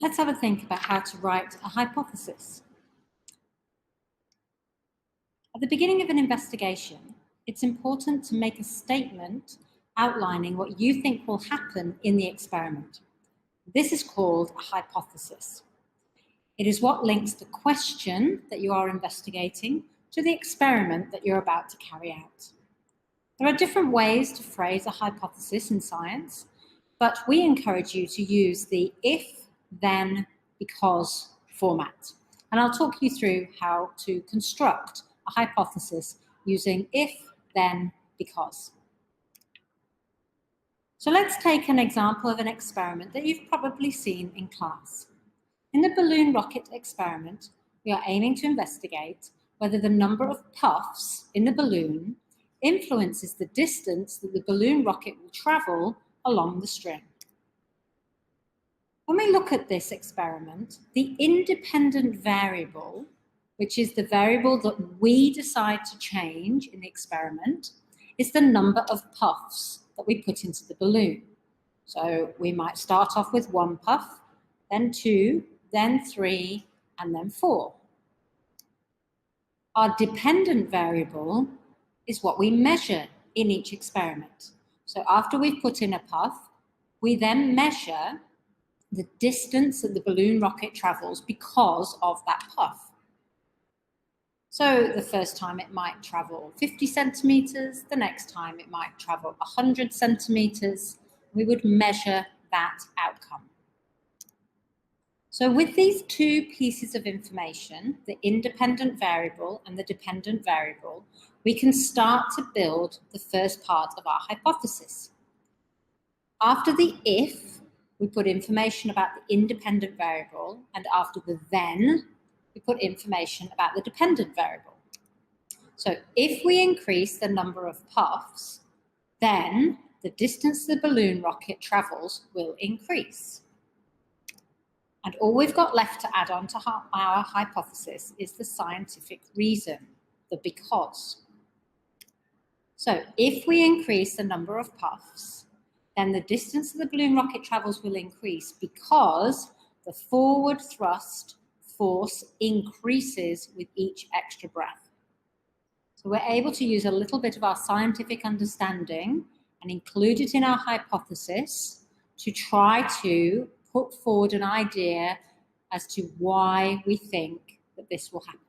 Let's have a think about how to write a hypothesis. At the beginning of an investigation, it's important to make a statement outlining what you think will happen in the experiment. This is called a hypothesis. It is what links the question that you are investigating to the experiment that you're about to carry out. There are different ways to phrase a hypothesis in science, but we encourage you to use the if, then, because format. And I'll talk you through how to construct a hypothesis using if, then, because. So let's take an example of an experiment that you've probably seen in class. In the balloon rocket experiment, we are aiming to investigate whether the number of puffs in the balloon influences the distance that the balloon rocket will travel along the string. When we look at this experiment, the independent variable, which is the variable that we decide to change in the experiment, is the number of puffs that we put into the balloon. So we might start off with 1 puff, then 2, then 3, and then 4. Our dependent variable is what we measure in each experiment. So after we've put in a puff, we then measure the distance that the balloon rocket travels because of that puff. So the first time it might travel 50 centimeters, the next time it might travel 100 centimeters. We would measure that outcome. So with these two pieces of information, the independent variable and the dependent variable, we can start to build the first part of our hypothesis. After the if, we put information about the independent variable, and after the then, we put information about the dependent variable. So if we increase the number of puffs, then the distance the balloon rocket travels will increase. And all we've got left to add on to our hypothesis is the scientific reason, the because. So if we increase the number of puffs, then the distance the balloon rocket travels will increase because the forward thrust force increases with each extra breath. So we're able to use a little bit of our scientific understanding and include it in our hypothesis to try to put forward an idea as to why we think that this will happen.